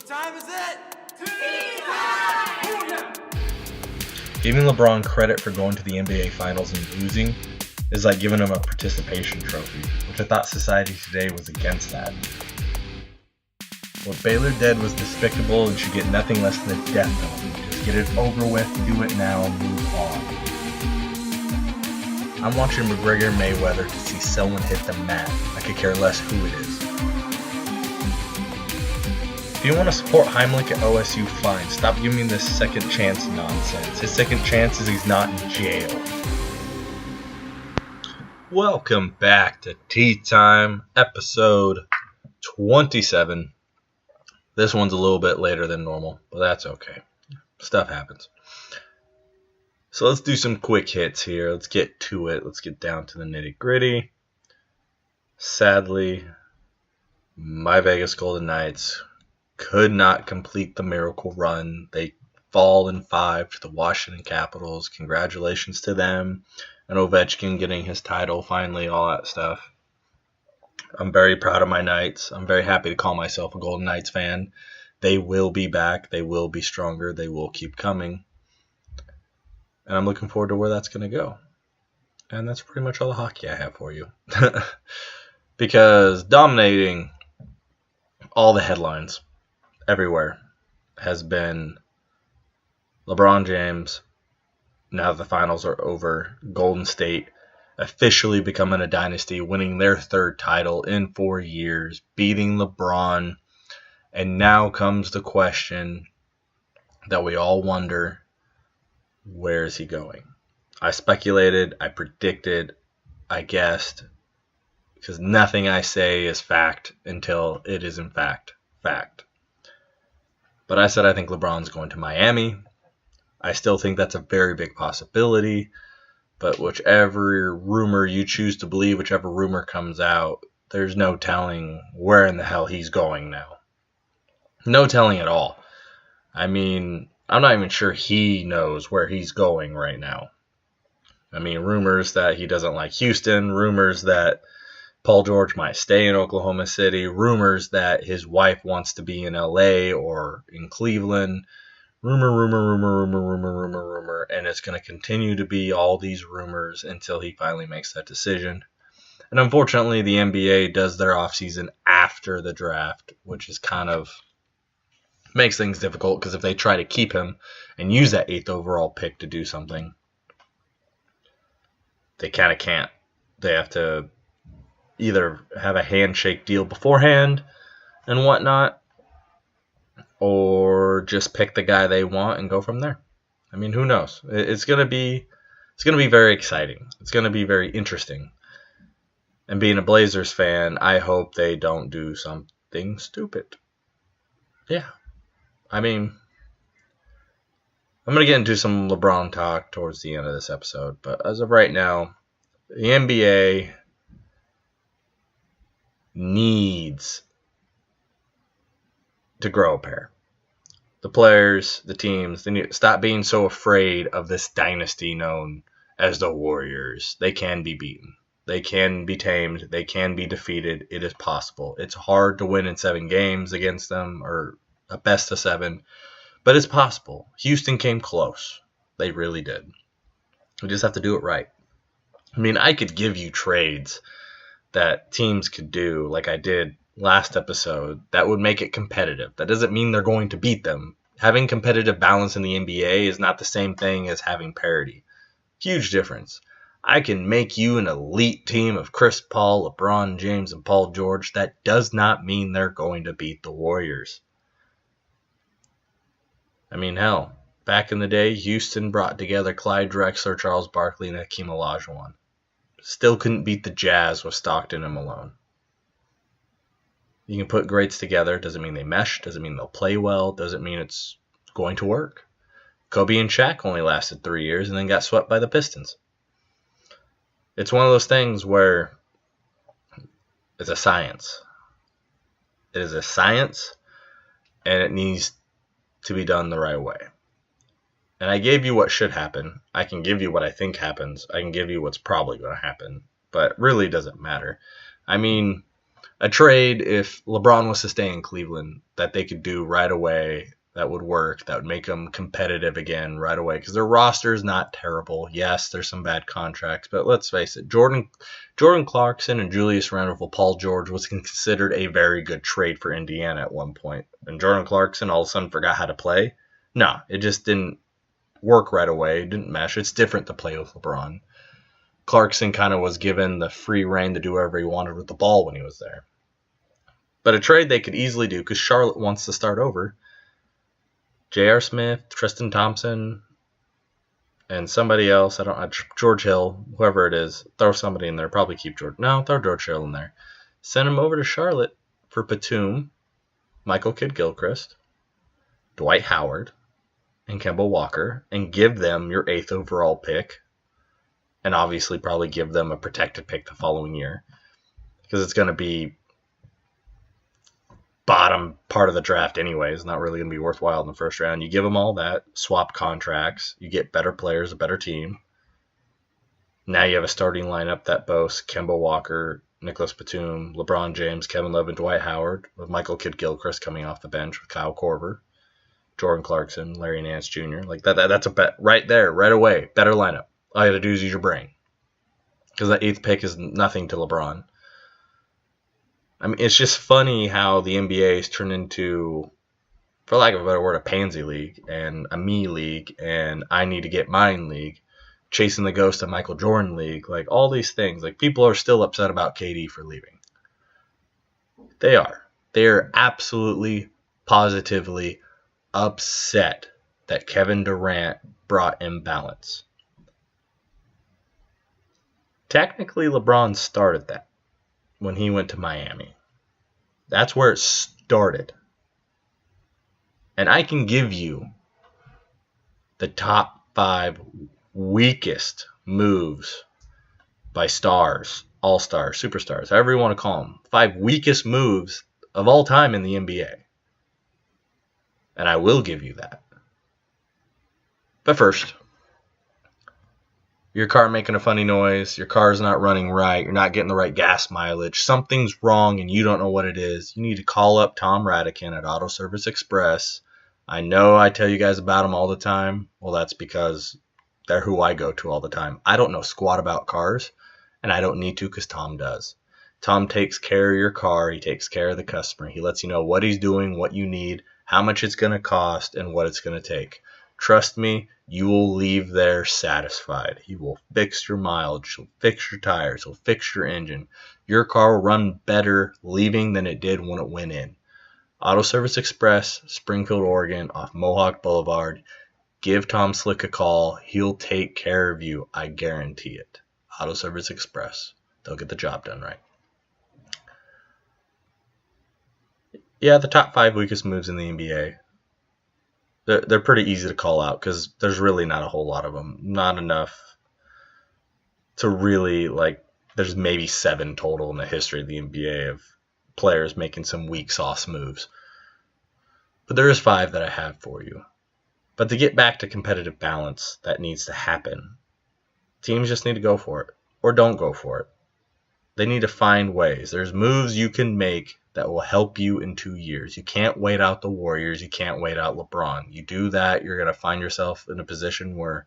What time is it? Tea time! Giving LeBron credit for going to the NBA Finals and losing is like giving him a participation trophy, which I thought society today was against that. What Baylor did was despicable and should get nothing less than a death penalty. Just get it over with, do it now, move on. I'm watching McGregor-Mayweather to see someone hit the mat. I could care less who it is. If you want to support Heimlich at OSU, fine. Stop giving me this second chance nonsense. His second chance is he's not in jail. Welcome back to Tea Time, episode 27. This one's a little bit later than normal, but that's okay. Stuff happens. So let's do some quick hits here. Let's get to it. Let's get down to the nitty-gritty. Sadly, my Vegas Golden Knights could not complete the miracle run. They fall in 5 to the Washington Capitals. Congratulations to them. And Ovechkin getting his title finally, all that stuff. I'm very proud of my Knights. I'm very happy to call myself a Golden Knights fan. They will be back. They will be stronger. They will keep coming. And I'm looking forward to where that's going to go. And that's pretty much all the hockey I have for you. Because dominating all the headlines everywhere has been LeBron James, now that the finals are over, Golden State officially becoming a dynasty, winning their 3rd title in 4 years, beating LeBron. And now comes the question that we all wonder, where is he going? I speculated, I predicted, I guessed, because nothing I say is fact until it is in fact fact. But I said I think LeBron's going to Miami. I still think that's a very big possibility. But whichever rumor you choose to believe, whichever rumor comes out, there's no telling where in the hell he's going now. No telling at all. I mean, I'm not even sure he knows where he's going right now. I mean, rumors that he doesn't like Houston, rumors that Paul George might stay in Oklahoma City, rumors that his wife wants to be in LA or in Cleveland. Rumor, and it's going to continue to be all these rumors until he finally makes that decision. And unfortunately, the NBA does their offseason after the draft, which is kind of makes things difficult because if they try to keep him and use that 8th overall pick to do something, they kind of can't. They have to either have a handshake deal beforehand and whatnot, or just pick the guy they want and go from there. I mean, who knows? It's gonna be very exciting. It's gonna be very interesting. And being a Blazers fan, I hope they don't do something stupid. Yeah. I mean, I'm gonna get into some LeBron talk towards the end of this episode, but as of right now, the NBA needs to grow a pair. The players, the teams, they need to stop being so afraid of this dynasty known as the Warriors. They can be beaten. They can be tamed. They can be defeated. It is possible. It's hard to win in 7 games against them, or a best of 7, but it's possible. Houston came close. They really did. We just have to do it right. I mean, I could give you trades that teams could do like I did last episode that would make it competitive. That doesn't mean they're going to beat them. Having competitive balance in the NBA is not the same thing as having parity. Huge difference. I can make you an elite team of Chris Paul, LeBron James, and Paul George. That does not mean they're going to beat the Warriors. I mean, hell, back in the day, Houston brought together Clyde Drexler, Charles Barkley, and Hakeem Olajuwon. Still couldn't beat the Jazz with Stockton and Malone. You can put greats together. Doesn't mean they mesh. Doesn't mean they'll play well. Doesn't mean it's going to work. Kobe and Shaq only lasted 3 years and then got swept by the Pistons. It's one of those things where it's a science. It is a science, and it needs to be done the right way. And I gave you what should happen. I can give you what I think happens. I can give you what's probably going to happen. But really doesn't matter. I mean, a trade, if LeBron was to stay in Cleveland, that they could do right away, that would work, that would make them competitive again right away, because their roster is not terrible. Yes, there's some bad contracts, but let's face it, Jordan Clarkson and Julius Randle, Paul George was considered a very good trade for Indiana at one point. And Jordan Clarkson all of a sudden forgot how to play. No, it just didn't work right away. It didn't mesh. It's different to play with LeBron. Clarkson kind of was given the free reign to do whatever he wanted with the ball when he was there. But a trade they could easily do, because Charlotte wants to start over. J.R. Smith, Tristan Thompson, and somebody else, George Hill, whoever it is, throw somebody in there. Probably keep George. No, throw George Hill in there. Send him over to Charlotte for Batum, Michael Kidd-Gilchrist, Dwight Howard, and Kemba Walker, and give them your 8th overall pick. And obviously probably give them a protected pick the following year, because it's going to be bottom part of the draft anyway. It's not really going to be worthwhile in the first round. You give them all that, swap contracts, you get better players, a better team. Now you have a starting lineup that boasts Kemba Walker, Nicholas Batum, LeBron James, Kevin Love, and Dwight Howard, with Michael Kidd-Gilchrist coming off the bench with Kyle Korver, Jordan Clarkson, Larry Nance Jr. Like that's a bet right there, right away. Better lineup. All you got to do is use your brain, because that 8th pick is nothing to LeBron. I mean, it's just funny how the NBA has turned into, for lack of a better word, a pansy league and a me league and I need to get mine league, chasing the ghost of Michael Jordan league, like all these things. Like, people are still upset about KD for leaving. They are. They are absolutely, positively upset that Kevin Durant brought imbalance. Technically, LeBron started that when he went to Miami. That's where it started. And I can give you the top 5 weakest moves by stars, all-stars, superstars, however you want to call them. 5 weakest moves of all time in the NBA. And I will give you that. But first, your car making a funny noise, your car's not running right, you're not getting the right gas mileage, something's wrong and you don't know what it is, you need to call up Tom Radican at Auto Service Express. I know I tell you guys about them all the time. Well, that's because they're who I go to all the time. I don't know squat about cars, and I don't need to, because Tom does. Tom takes care of your car. He takes care of the customer. He lets you know what he's doing, what you need, how much it's going to cost, and what it's going to take. Trust me, you will leave there satisfied. He will fix your mileage. He'll fix your tires. He'll fix your engine. Your car will run better leaving than it did when it went in. Auto Service Express, Springfield, Oregon, off Mohawk Boulevard. Give Tom Slick a call. He'll take care of you. I guarantee it. Auto Service Express. They'll get the job done right. Yeah, the top 5 weakest moves in the NBA. They're pretty easy to call out, because there's really not a whole lot of them. Not enough to really, there's maybe 7 total in the history of the NBA of players making some weak sauce moves. But there is 5 that I have for you. But to get back to competitive balance, that needs to happen. Teams just need to go for it, or don't go for it. They need to find ways. There's moves you can make that will help you in 2 years. You can't wait out the Warriors. You can't wait out LeBron. You do that, you're going to find yourself in a position where,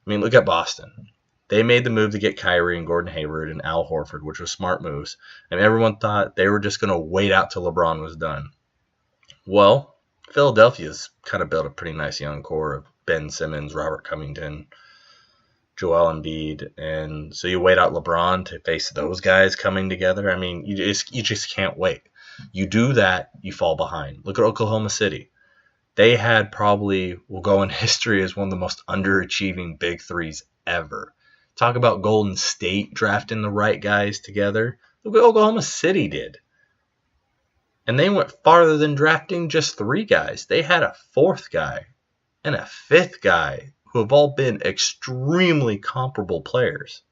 look at Boston. They made the move to get Kyrie and Gordon Hayward and Al Horford, which was smart moves. And everyone thought they were just going to wait out till LeBron was done. Well, Philadelphia's kind of built a pretty nice young core of Ben Simmons, Robert Covington, Joel Embiid, and so you wait out LeBron to face those guys coming together. You just can't wait. You do that, you fall behind. Look at Oklahoma City. They had will go in history as one of the most underachieving big threes ever. Talk about Golden State drafting the right guys together. Look what Oklahoma City did. And they went farther than drafting just 3 guys. They had a 4th guy and a 5th guy who have all been extremely comparable players.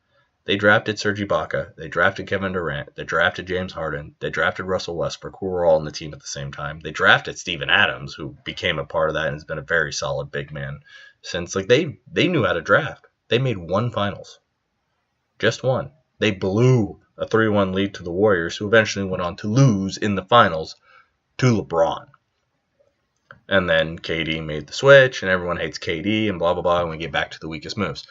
They drafted Serge Ibaka. They drafted Kevin Durant. They drafted James Harden. They drafted Russell Westbrook, who were all on the team at the same time. They drafted Steven Adams, who became a part of that and has been a very solid big man since. They knew how to draft. They made 1 finals. Just 1. They blew a 3-1 lead to the Warriors, who eventually went on to lose in the finals to LeBron. And then KD made the switch, and everyone hates KD, and blah, blah, blah, and we get back to the weakest moves.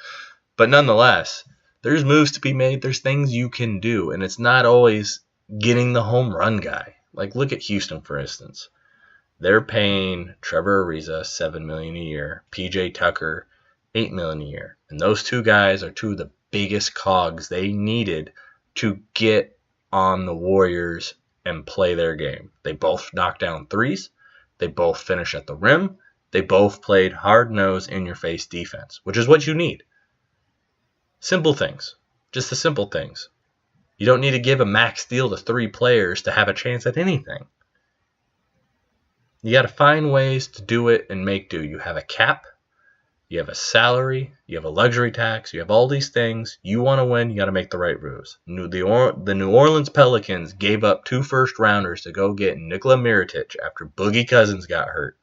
But nonetheless, there's moves to be made. There's things you can do, and it's not always getting the home run guy. Like, look at Houston, for instance. They're paying Trevor Ariza $7 million a year, PJ Tucker $8 million a year. And those two guys are two of the biggest cogs they needed to get on the Warriors and play their game. They both knock down threes. They both finish at the rim. They both played hard-nosed, in-your-face defense, which is what you need. Simple things. Just the simple things. You don't need to give a max deal to 3 players to have a chance at anything. You got to find ways to do it and make do. You have a cap. You have a salary. You have a luxury tax. You have all these things. You want to win. You got to make the right moves. The New Orleans Pelicans gave up 2 first-rounders to go get Nikola Mirotic after Boogie Cousins got hurt.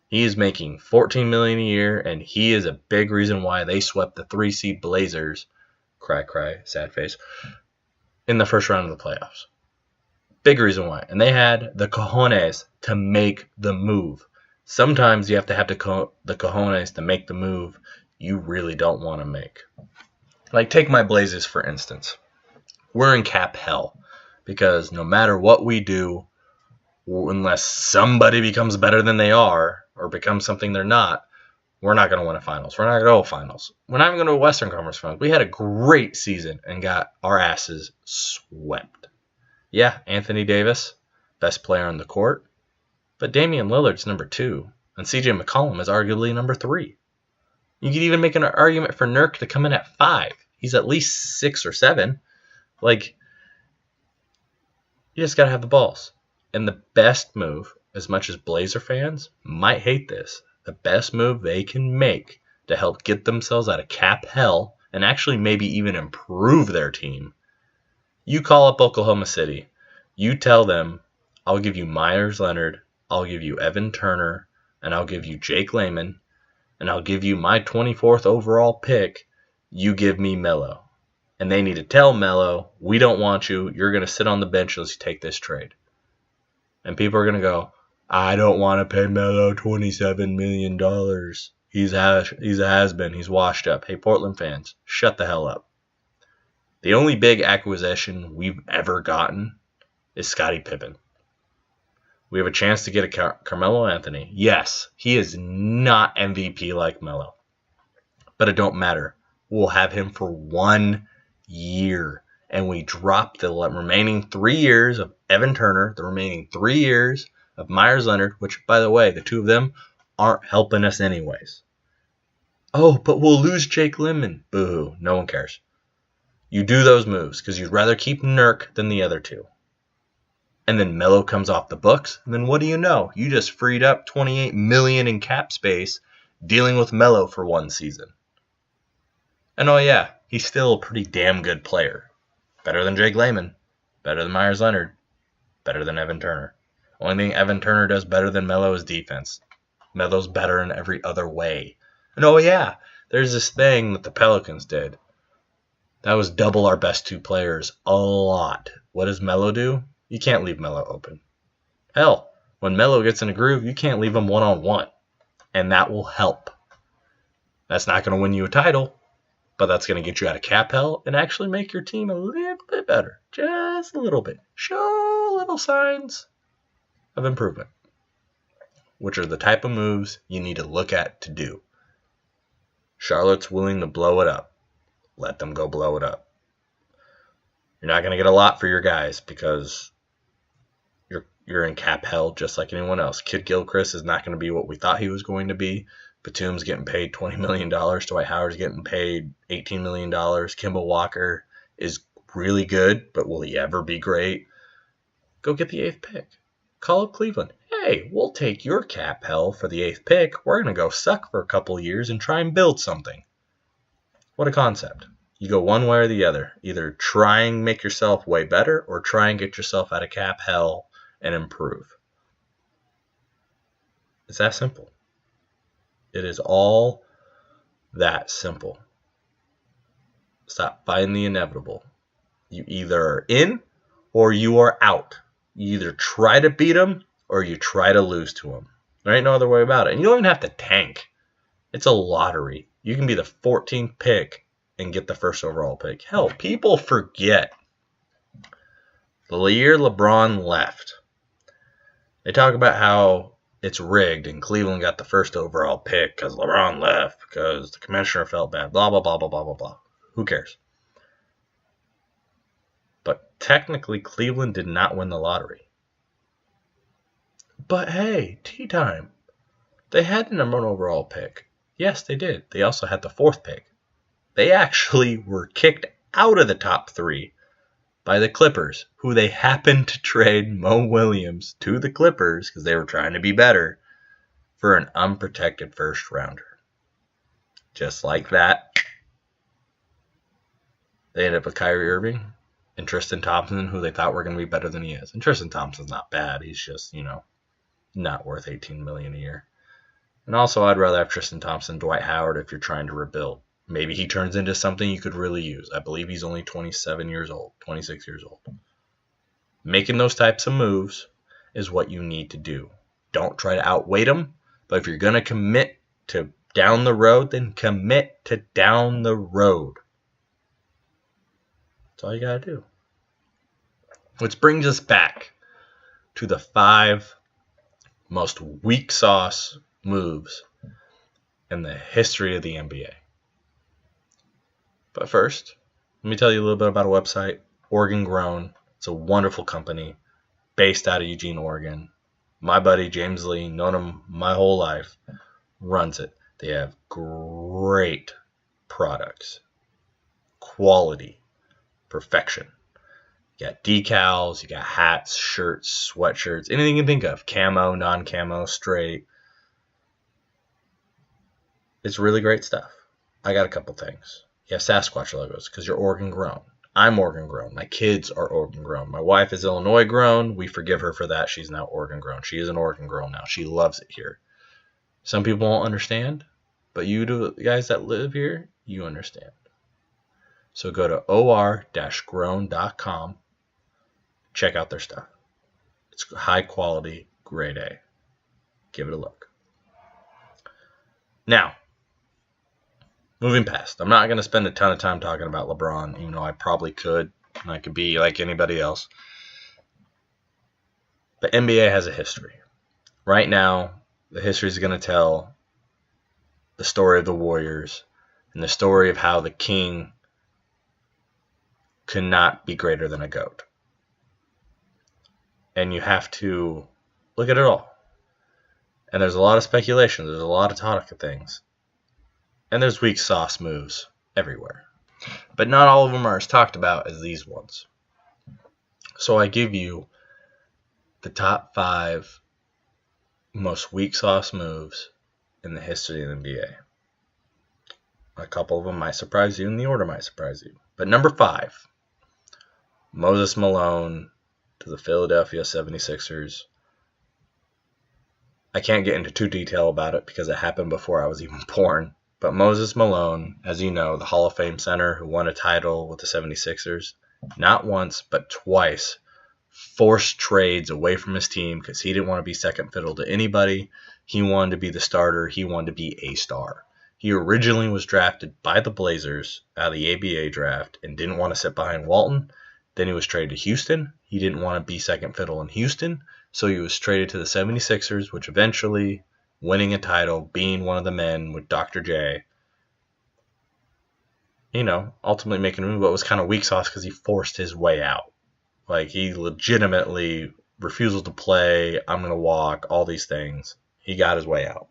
He is making $14 million a year, and he is a big reason why they swept the 3-seed Blazers, cry, sad face, in the first round of the playoffs. Big reason why. And they had the cojones to make the move. Sometimes you have to have the cojones to make the move you really don't want to make. Like, take my Blazers, for instance. We're in cap hell because no matter what we do, unless somebody becomes better than they are or becomes something they're not, we're not going to win a finals. We're not going to go to finals. We're not even going to a Western Conference finals. We had a great season and got our asses swept. Yeah, Anthony Davis, best player on the court. But Damian Lillard's number 2, and CJ McCollum is arguably number 3. You could even make an argument for Nurk to come in at 5. He's at least 6 or 7. Like, you just got to have the balls. And the best move, as much as Blazer fans might hate this, the best move they can make to help get themselves out of cap hell and actually maybe even improve their team, you call up Oklahoma City. You tell them, I'll give you Myers Leonard, I'll give you Evan Turner, and I'll give you Jake Layman, and I'll give you my 24th overall pick. You give me Melo. And they need to tell Melo, we don't want you. You're going to sit on the bench unless you take this trade. And people are going to go, I don't want to pay Melo $27 million. He's a has-been. He's washed up. Hey, Portland fans, shut the hell up. The only big acquisition we've ever gotten is Scottie Pippen. We have a chance to get a Carmelo Anthony. Yes, he is not MVP like Melo. But it don't matter. We'll have him for 1 year. And we drop the remaining 3 years of Evan Turner, the remaining 3 years of Myers Leonard, which, by the way, the two of them aren't helping us anyways. Oh, but we'll lose Jake Lemon. Boo-hoo. No one cares. You do those moves because you'd rather keep Nurk than the other two. And then Melo comes off the books, and then what do you know? You just freed up $28 million in cap space dealing with Melo for 1 season. And oh yeah, he's still a pretty damn good player. Better than Jake Layman, better than Myers Leonard, better than Evan Turner. Only thing Evan Turner does better than Melo is defense. Melo's better in every other way. And oh yeah, there's this thing that the Pelicans did. That was double our best 2 players a lot. What does Melo do? You can't leave Melo open. Hell, when Melo gets in a groove, you can't leave him one-on-one. And that will help. That's not going to win you a title, but that's going to get you out of cap hell and actually make your team a little bit better. Just a little bit. Show little signs of improvement, which are the type of moves you need to look at to do. Charlotte's willing to blow it up. Let them go blow it up. You're not going to get a lot for your guys because you're in cap hell just like anyone else. Kid Gilchrist is not going to be what we thought he was going to be. Batum's getting paid $20 million. Dwight Howard's getting paid $18 million. Kemba Walker is really good, but will he ever be great? Go get the 8th pick. Call up Cleveland. Hey, we'll take your cap hell for the 8th pick. We're going to go suck for a couple years and try and build something. What a concept. You go one way or the other. Either try and make yourself way better or try and get yourself out of cap hell and improve. It's that simple. It is all that simple. Stop fighting the inevitable. You either are in or you are out. You either try to beat them or you try to lose to them. There ain't no other way about it. And you don't even have to tank. It's a lottery. You can be the 14th pick and get the first overall pick. Hell, people forget the year LeBron left. They talk about how it's rigged and Cleveland got the first overall pick because LeBron left, because the commissioner felt bad, blah, blah, blah, blah, blah, blah, blah. Who cares? But technically, Cleveland did not win the lottery. But hey, tea time. They had the number 1 overall pick. Yes, they did. They also had the 4th pick. They actually were kicked out of the top 3 by the Clippers, who they happened to trade Mo Williams to the Clippers because they were trying to be better for an unprotected first rounder. Just like that, they ended up with Kyrie Irving and Tristan Thompson, who they thought were going to be better than he is. And Tristan Thompson's not bad. He's just, not worth $18 million a year. And also, I'd rather have Tristan Thompson, Dwight Howard if you're trying to rebuild. Maybe he turns into something you could really use. I believe he's only 27 years old, 26 years old. Making those types of moves is what you need to do. Don't try to outweight them, but if you're going to commit to down the road, then commit to down the road. That's all you got to do. Which brings us back to the 5 most weak sauce moves in the history of the NBA. But first, let me tell you a little bit about a website, Oregon Grown. It's a wonderful company based out of Eugene, Oregon. My buddy, James Lee, known him my whole life, runs it. They have great products, quality, perfection. You got decals, you got hats, shirts, sweatshirts, anything you can think of. Camo, non-camo, straight. It's really great stuff. I got a couple things. You have Sasquatch logos because you're Oregon grown. I'm Oregon grown. My kids are Oregon grown. My wife is Illinois grown. We forgive her for that. She's now Oregon grown. She is an Oregon girl now. She loves it here. Some people won't understand, but you guys that live here, you understand. So go to or-grown.com. Check out their stuff. It's high quality, grade A. Give it a look. Now, moving past, I'm not going to spend a ton of time talking about LeBron, even though I probably could, and I could be like anybody else. The NBA has a history. Right now, the history is going to tell the story of the Warriors and the story of how the king could not be greater than a GOAT. And you have to look at it all. And there's a lot of speculation. There's a lot of talk of things. And there's weak sauce moves everywhere. But not all of them are as talked about as these ones. So I give you the top 5 most weak sauce moves in the history of the NBA. A couple of them might surprise you, and the order might surprise you. But number 5, Moses Malone to the Philadelphia 76ers. I can't get into too detail about it because it happened before I was even born. But Moses Malone, as you know, the Hall of Fame center who won a title with the 76ers, not once but twice, forced trades away from his team because he didn't want to be second fiddle to anybody. He wanted to be the starter. He wanted to be a star. He originally was drafted by the Blazers out of the ABA draft and didn't want to sit behind Walton. Then he was traded to Houston. He didn't want to be second fiddle in Houston, so he was traded to the 76ers, which eventually, winning a title, being one of the men with Dr. J, ultimately making a move, but was kind of weak sauce because he forced his way out. Like, he legitimately refusal to play, I'm going to walk, all these things. He got his way out.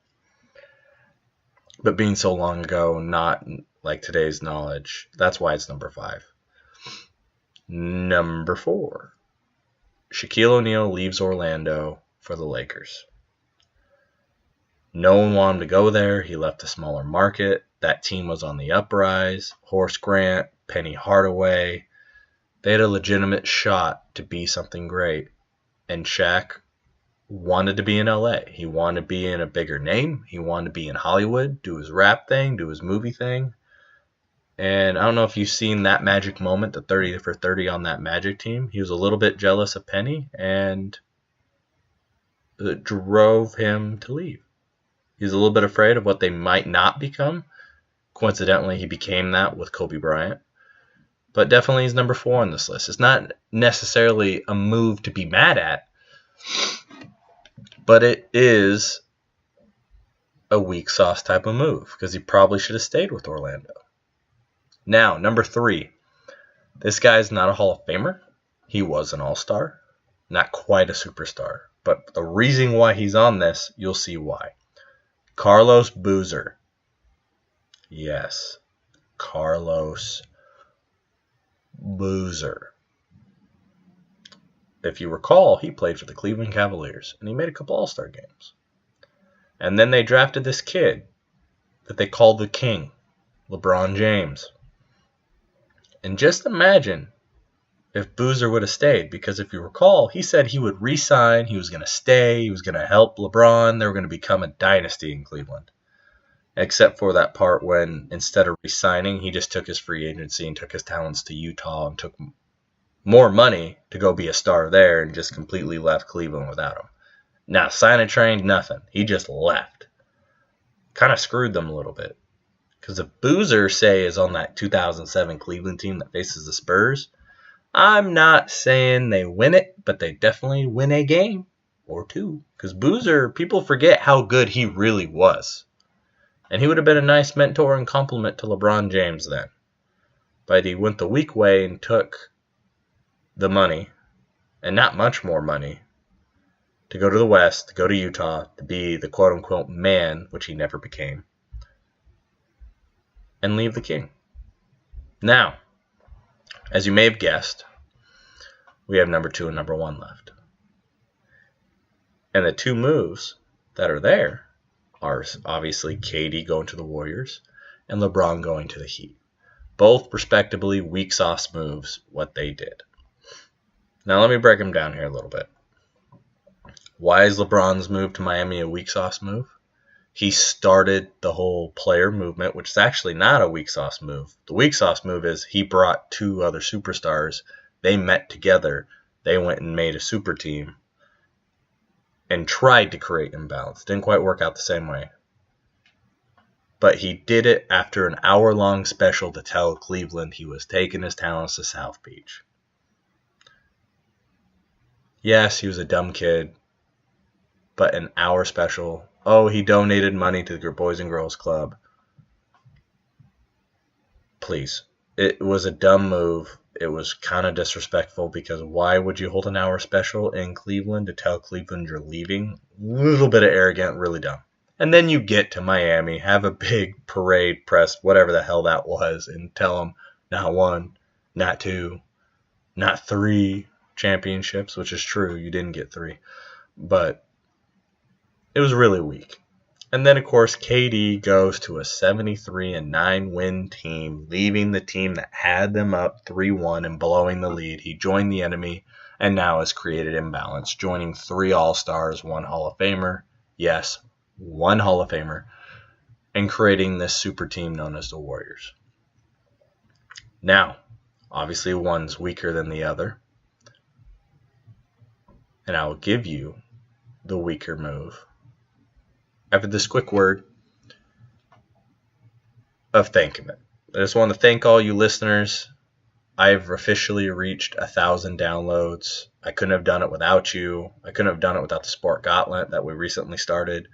But being so long ago, not like today's knowledge, that's why it's number 5. Number 4, Shaquille O'Neal leaves Orlando for the Lakers. No one wanted him to go there. He left a smaller market. That team was on the uprise. Horace Grant, Penny Hardaway. They had a legitimate shot to be something great. And Shaq wanted to be in LA. He wanted to be in a bigger name. He wanted to be in Hollywood, do his rap thing, do his movie thing. And I don't know if you've seen that Magic moment, the 30 for 30 on that Magic team. He was a little bit jealous of Penny, and it drove him to leave. He's a little bit afraid of what they might not become. Coincidentally, he became that with Kobe Bryant. But definitely he's number 4 on this list. It's not necessarily a move to be mad at, but it is a weak sauce type of move because he probably should have stayed with Orlando. Now, number 3. This guy's not a Hall of Famer. He was an all-star. Not quite a superstar. But the reason why he's on this, you'll see why. Carlos Boozer. Yes. Carlos Boozer. If you recall, he played for the Cleveland Cavaliers, and he made a couple all-star games. And then they drafted this kid that they called the King, LeBron James. And just imagine if Boozer would have stayed, because if you recall, he said he would re-sign, he was going to stay, he was going to help LeBron, they were going to become a dynasty in Cleveland. Except for that part when, instead of re-signing, he just took his free agency and took his talents to Utah and took more money to go be a star there and just completely left Cleveland without him. Now, sign and trained, nothing. He just left. Kind of screwed them a little bit. Because if Boozer, say, is on that 2007 Cleveland team that faces the Spurs, I'm not saying they win it, but they definitely win a game or two. Because Boozer, people forget how good he really was. And he would have been a nice mentor and compliment to LeBron James then. But he went the weak way and took the money, and not much more money, to go to the West, to go to Utah, to be the quote-unquote man, which he never became, and leave the King. Now, as you may have guessed, we have number 2 and number 1 left. And the 2 moves that are there are obviously KD going to the Warriors and LeBron going to the Heat. Both, respectively, weak sauce moves, what they did. Now, let me break them down here a little bit. Why is LeBron's move to Miami a weak sauce move? He started the whole player movement, which is actually not a weak sauce move. The weak sauce move is he brought 2 other superstars. They met together. They went and made a super team and tried to create imbalance. Didn't quite work out the same way. But he did it after an hour-long special to tell Cleveland he was taking his talents to South Beach. Yes, he was a dumb kid, but an hour special. Oh, he donated money to the Boys and Girls Club. Please. It was a dumb move. It was kind of disrespectful because why would you hold an hour special in Cleveland to tell Cleveland you're leaving? A little bit of arrogant, really dumb. And then you get to Miami, have a big parade, press, whatever the hell that was, and tell them not 1, not 2, not 3 championships, which is true. You didn't get 3. But it was really weak. And then, of course, KD goes to a 73-9 win team, leaving the team that had them up 3-1 and blowing the lead. He joined the enemy and now has created imbalance, joining 3 All-Stars, 1 Hall of Famer. Yes, 1 Hall of Famer. And creating this super team known as the Warriors. Now, obviously one's weaker than the other. And I will give you the weaker move after this quick word of thanking it. I just want to thank all you listeners. I've officially reached 1,000 downloads. I couldn't have done it without you. I couldn't have done it without the Sport Gauntlet that we recently started.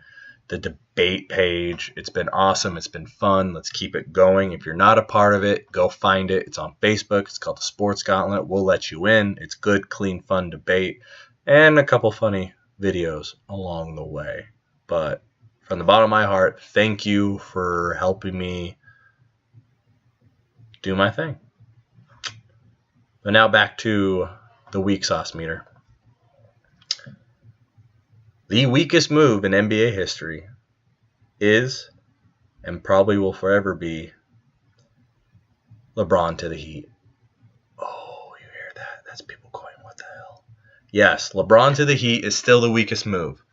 The debate page. It's been awesome. It's been fun. Let's keep it going. If you're not a part of it, go find it. It's on Facebook. It's called the Sports Gauntlet. We'll let you in. It's good, clean, fun debate. And a couple funny videos along the way. But from the bottom of my heart, thank you for helping me do my thing. But now back to the weak sauce meter. The weakest move in NBA history is, and probably will forever be, LeBron to the Heat. Oh, you hear that? That's people going, what the hell? Yes, LeBron to the Heat is still the weakest move.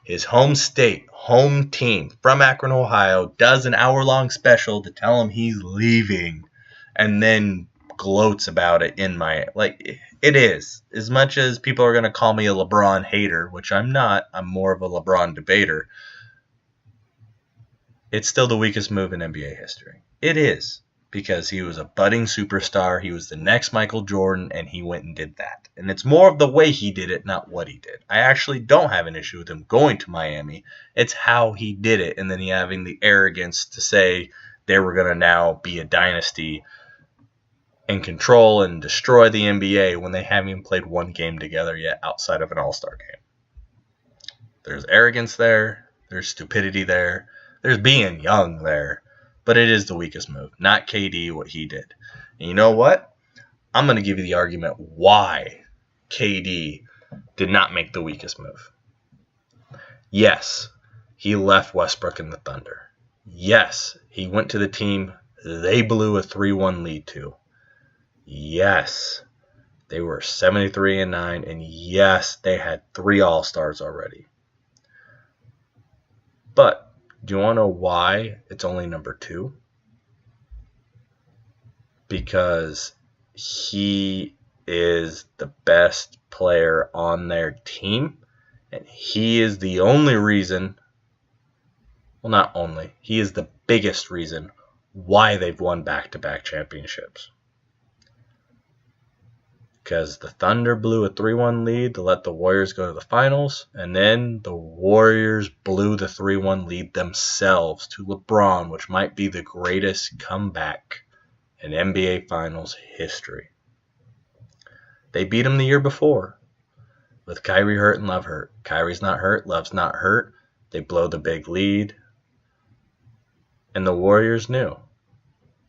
His home state, home team from Akron, Ohio, does an hour-long special to tell him he's leaving. and then gloats about it in my it is. As much as people are going to call me a LeBron hater, which I'm not, I'm more of a LeBron debater. It's still the weakest move in NBA history. It is, because he was a budding superstar, he was the next Michael Jordan, and he went and did that. And it's more of the way he did it, not what he did. I actually don't have an issue with him going to Miami. It's how he did it, and then he having the arrogance to say they were going to now be a dynasty and control and destroy the NBA when they haven't even played one game together yet outside of an All-Star game. There's arrogance there. There's stupidity there. There's being young there. But it is the weakest move, not KD, what he did. And you know what? I'm going to give you the argument why KD did not make the weakest move. Yes, he left Westbrook in the Thunder. Yes, he went to the team they blew a 3-1 lead to. Yes, they were 73-9, and yes, they had 3 All-Stars already. But do you want to know why it's only number 2? Because he is the best player on their team, and he is the only reason, well, not only, he is the biggest reason why they've won back-to-back championships. Because the Thunder blew a 3-1 lead to let the Warriors go to the finals, and then the Warriors blew the 3-1 lead themselves to LeBron, which might be the greatest comeback in NBA Finals history. They beat him the year before with Kyrie hurt and Love hurt. Kyrie's not hurt, Love's not hurt. They blow the big lead, and the Warriors knew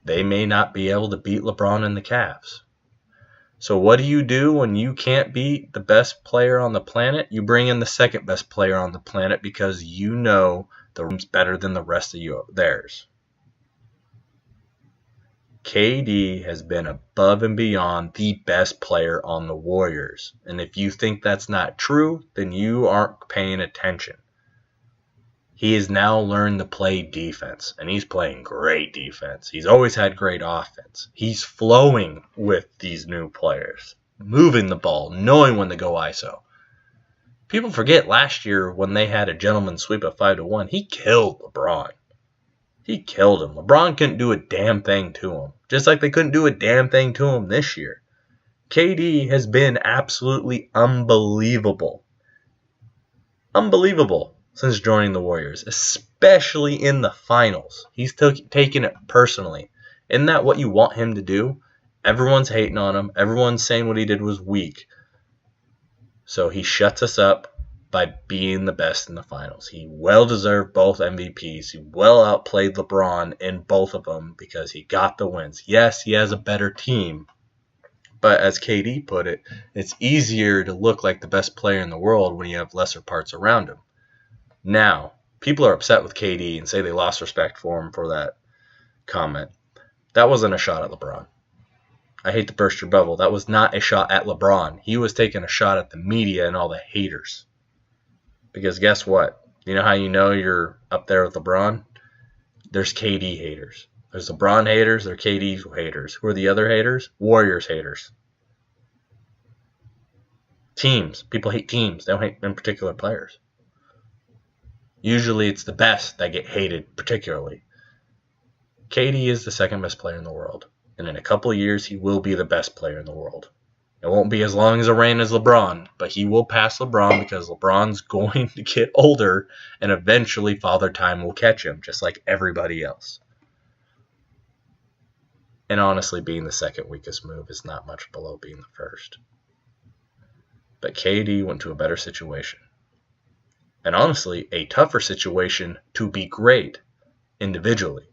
they may not be able to beat LeBron and the Cavs. So what do you do when you can't beat the best player on the planet? You bring in the second best player on the planet because you know the room's better than the rest of theirs. KD has been above and beyond the best player on the Warriors. And if you think that's not true, then you aren't paying attention. He has now learned to play defense, and he's playing great defense. He's always had great offense. He's flowing with these new players, moving the ball, knowing when to go ISO. People forget last year when they had a gentleman's sweep of 5-1, he killed LeBron. He killed him. LeBron couldn't do a damn thing to him, just like they couldn't do a damn thing to him this year. KD has been absolutely unbelievable. Unbelievable. Since joining the Warriors, especially in the finals. He's taken it personally. Isn't that what you want him to do? Everyone's hating on him. Everyone's saying what he did was weak. So he shuts us up by being the best in the finals. He well deserved both MVPs. He well outplayed LeBron in both of them because he got the wins. Yes, he has a better team. But as KD put it, it's easier to look like the best player in the world when you have lesser parts around him. Now, people are upset with KD and say they lost respect for him for that comment. That wasn't a shot at LeBron. I hate to burst your bubble. That was not a shot at LeBron. He was taking a shot at the media and all the haters. Because guess what? You know how you know you're up there with LeBron? There's KD haters. There's LeBron haters. There's KD haters. Who are the other haters? Warriors haters. Teams. People hate teams. They don't hate in particular players. Usually it's the best that get hated particularly. KD is the second best player in the world. And in a couple of years, he will be the best player in the world. It won't be as long as a reign as LeBron, but he will pass LeBron because LeBron's going to get older and eventually Father Time will catch him, just like everybody else. And honestly, being the second weakest move is not much below being the first. But KD went to a better situation. And honestly, a tougher situation to be great individually.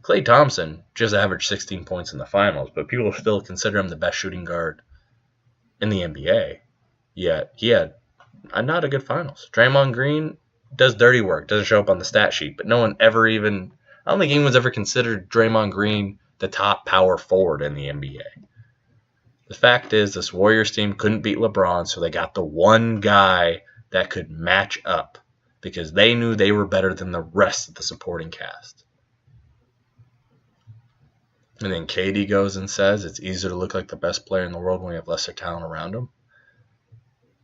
Klay Thompson just averaged 16 points in the finals, but people still consider him the best shooting guard in the NBA. Yet he had not a good finals. Draymond Green does dirty work, doesn't show up on the stat sheet, but no one ever even, I don't think anyone's ever considered Draymond Green the top power forward in the NBA. The fact is, this Warriors team couldn't beat LeBron, so they got the one guy that could match up because they knew they were better than the rest of the supporting cast. And then KD goes and says it's easier to look like the best player in the world when you have lesser talent around him.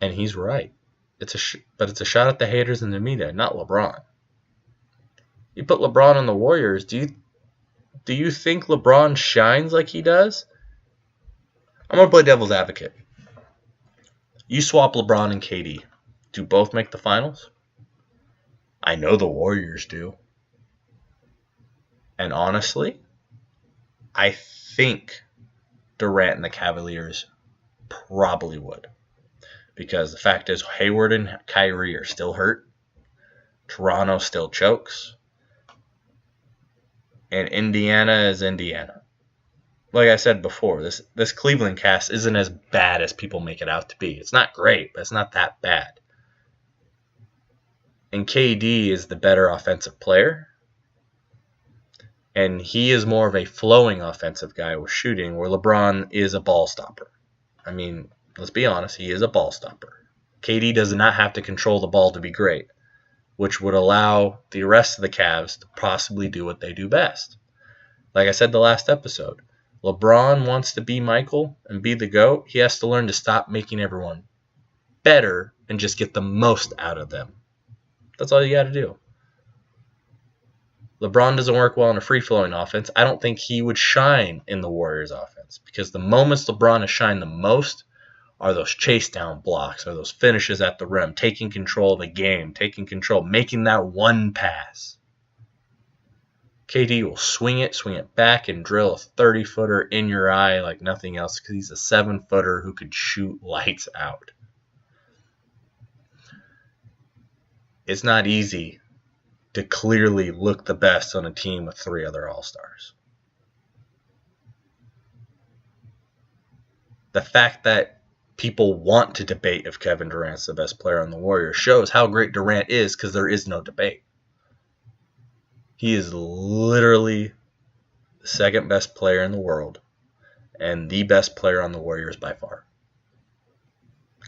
And he's right. But it's a shot at the haters and the media, not LeBron. You put LeBron on the Warriors, do you think LeBron shines like he does? I'm going to play devil's advocate. You swap LeBron and KD. Do both make the finals? I know the Warriors do. And honestly, I think Durant and the Cavaliers probably would. Because the fact is, Hayward and Kyrie are still hurt. Toronto still chokes. And Indiana is Indiana. Like I said before, this Cleveland cast isn't as bad as people make it out to be. It's not great, but it's not that bad. And KD is the better offensive player. And he is more of a flowing offensive guy with shooting, where LeBron is a ball stopper. I mean, let's be honest, he is a ball stopper. KD does not have to control the ball to be great, which would allow the rest of the Cavs to possibly do what they do best. Like I said the last episode, LeBron wants to be Michael and be the GOAT. He has to learn to stop making everyone better and just get the most out of them. That's all you got to do. LeBron doesn't work well in a free-flowing offense. I don't think he would shine in the Warriors offense, because the moments LeBron has shined the most are those chase down blocks, or those finishes at the rim, taking control of the game, making that one pass. KD will swing it back, and drill a 30-footer in your eye like nothing else, because he's a 7-footer who could shoot lights out. It's not easy to clearly look the best on a team with 3 other All-Stars. The fact that people want to debate if Kevin Durant's the best player on the Warriors shows how great Durant is, because there is no debate. He is literally the second best player in the world and the best player on the Warriors by far.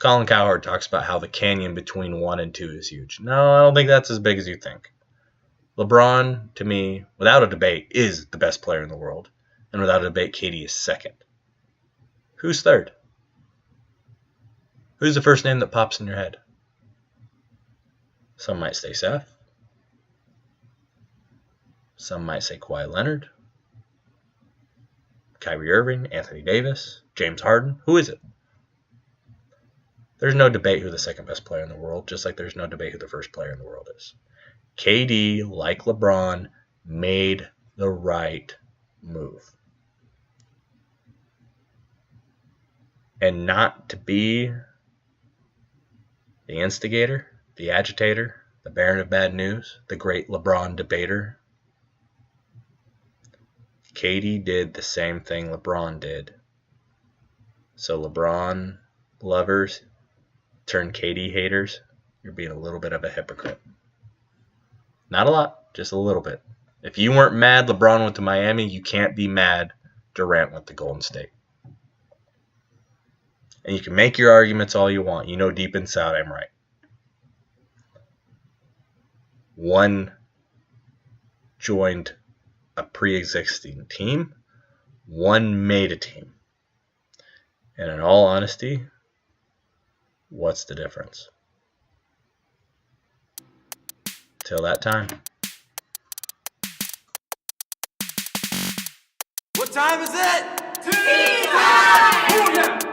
Colin Cowherd talks about how the canyon between 1 and 2 is huge. No, I don't think that's as big as you think. LeBron, to me, without a debate, is the best player in the world. And without a debate, KD is second. Who's third? Who's the first name that pops in your head? Some might say Steph. Some might say Kawhi Leonard. Kyrie Irving, Anthony Davis, James Harden. Who is it? There's no debate who the second best player in the world, just like there's no debate who the first player in the world is. KD, like LeBron, made the right move. And not to be the instigator, the agitator, the bearer of bad news, the great LeBron debater, KD did the same thing LeBron did. So LeBron lovers turn KD haters, you're being a little bit of a hypocrite. Not a lot, just a little bit. If you weren't mad LeBron went to Miami, you can't be mad Durant went to Golden State. And you can make your arguments all you want. You know deep inside I'm right. One joined a pre-existing team. One made a team. And in all honesty, what's the difference? Till that time. What time is it? Tea time!